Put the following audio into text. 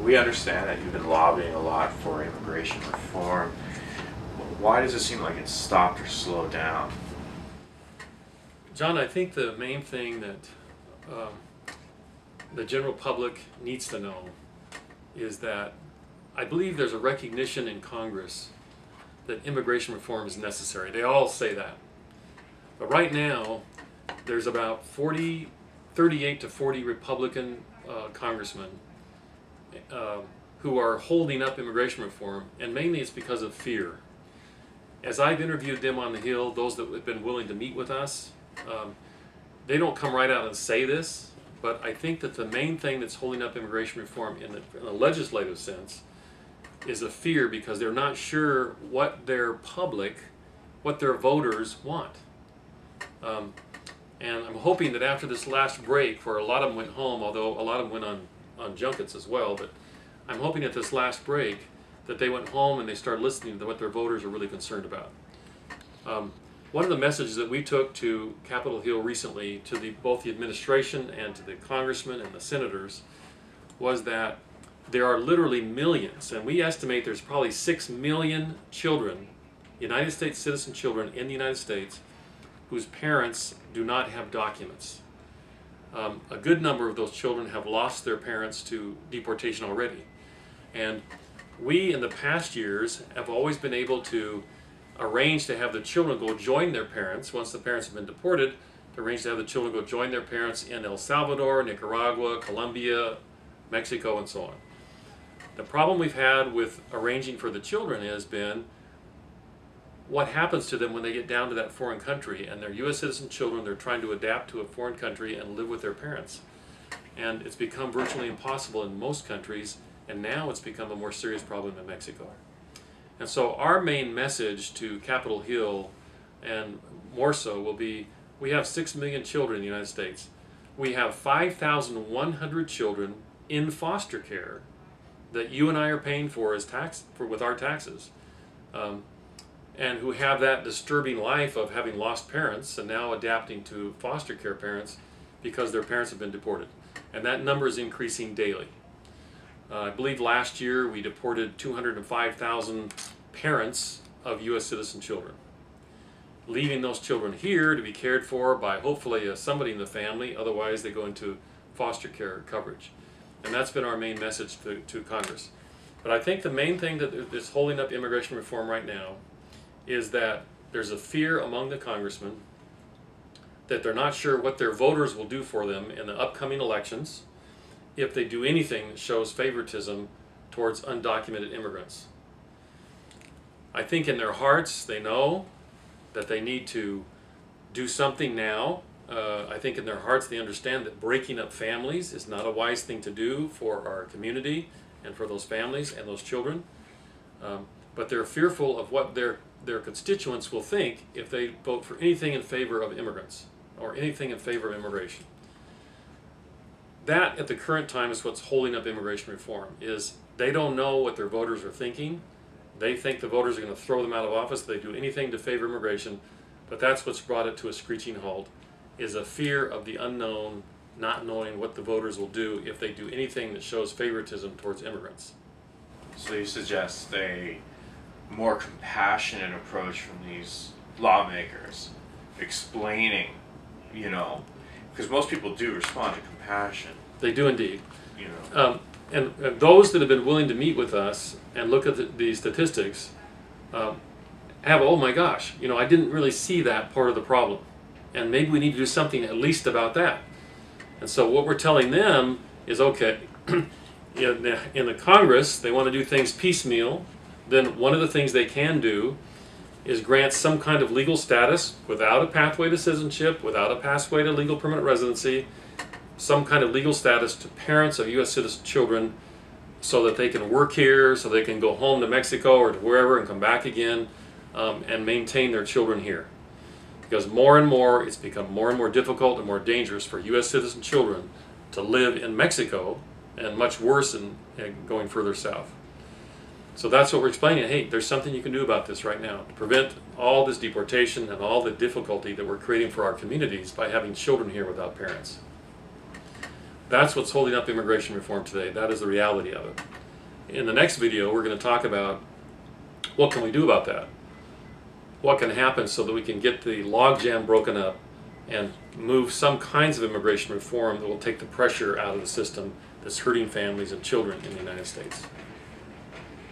we understand that you've been lobbying a lot for immigration reform. Why does it seem like it's stopped or slowed down? John, I think the main thing that the general public needs to know is that I believe there's a recognition in Congress that immigration reform is necessary. They all say that. But right now, there's about 38 to 40 Republican congressmen who are holding up immigration reform, and mainly it's because of fear. As I've interviewed them on the Hill, those that have been willing to meet with us, they don't come right out and say this, but I think that the main thing that's holding up immigration reform in a legislative sense is a fear, because they're not sure what their public, what their voters want. And I'm hoping that after this last break, where a lot of them went home, although a lot of them went on junkets as well, but I'm hoping at this last break that they went home and they started listening to what their voters are really concerned about. One of the messages that we took to Capitol Hill recently, to both the administration and to the congressmen and the senators, was that there are literally millions, and we estimate there's probably 6 million children, United States citizen children in the United States, whose parents do not have documents. A good number of those children have lost their parents to deportation already. And we, in the past years, have always been able to arrange to have the children go join their parents, once the parents have been deported, to arrange to have the children go join their parents in El Salvador, Nicaragua, Colombia, Mexico, and so on. The problem we've had with arranging for the children has been what happens to them when they get down to that foreign country, and they're U.S. citizen children, they're trying to adapt to a foreign country and live with their parents. And it's become virtually impossible in most countries, and now it's become a more serious problem in Mexico. And so our main message to Capitol Hill, and more so, will be, we have 6 million children in the United States. We have 5,100 children in foster care that you and I are paying for as with our taxes, and who have that disturbing life of having lost parents and now adapting to foster care parents because their parents have been deported. And that number is increasing daily. I believe last year we deported 205,000 parents of U.S. citizen children, leaving those children here to be cared for by hopefully somebody in the family, otherwise they go into foster care coverage. And that's been our main message to Congress. But I think the main thing that is holding up immigration reform right now is that there's a fear among the congressmen that they're not sure what their voters will do for them in the upcoming elections if they do anything that shows favoritism towards undocumented immigrants. I think in their hearts they know that they need to do something now. I think in their hearts they understand that breaking up families is not a wise thing to do for our community and for those families and those children. But they're fearful of what their constituents will think if they vote for anything in favor of immigrants or anything in favor of immigration. That, at the current time, is what's holding up immigration reform, is they don't know what their voters are thinking. They think the voters are going to throw them out of office if they do anything to favor immigration, but that's what's brought it to a screeching halt, is a fear of the unknown, not knowing what the voters will do if they do anything that shows favoritism towards immigrants. So you suggest a more compassionate approach from these lawmakers, explaining, you know, because most people do respond to compassion. They do indeed. You know. And those that have been willing to meet with us and look at the statistics have, oh my gosh, you know, I didn't really see that part of the problem, and maybe we need to do something at least about that. And so what we're telling them is, okay, in the Congress, they want to do things piecemeal. Then one of the things they can do is grant some kind of legal status without a pathway to citizenship, without a pathway to legal permanent residency, some kind of legal status to parents of U.S. citizen children so that they can work here, so they can go home to Mexico or to wherever and come back again and maintain their children here. Because more and more, it's become more and more difficult and more dangerous for U.S. citizen children to live in Mexico, and much worse in going further south. So that's what we're explaining. Hey, there's something you can do about this right now to prevent all this deportation and all the difficulty that we're creating for our communities by having children here without parents. That's what's holding up immigration reform today. That is the reality of it. In the next video, we're going to talk about what can we do about that. What can happen so that we can get the logjam broken up and move some kinds of immigration reform that will take the pressure out of the system that's hurting families and children in the United States.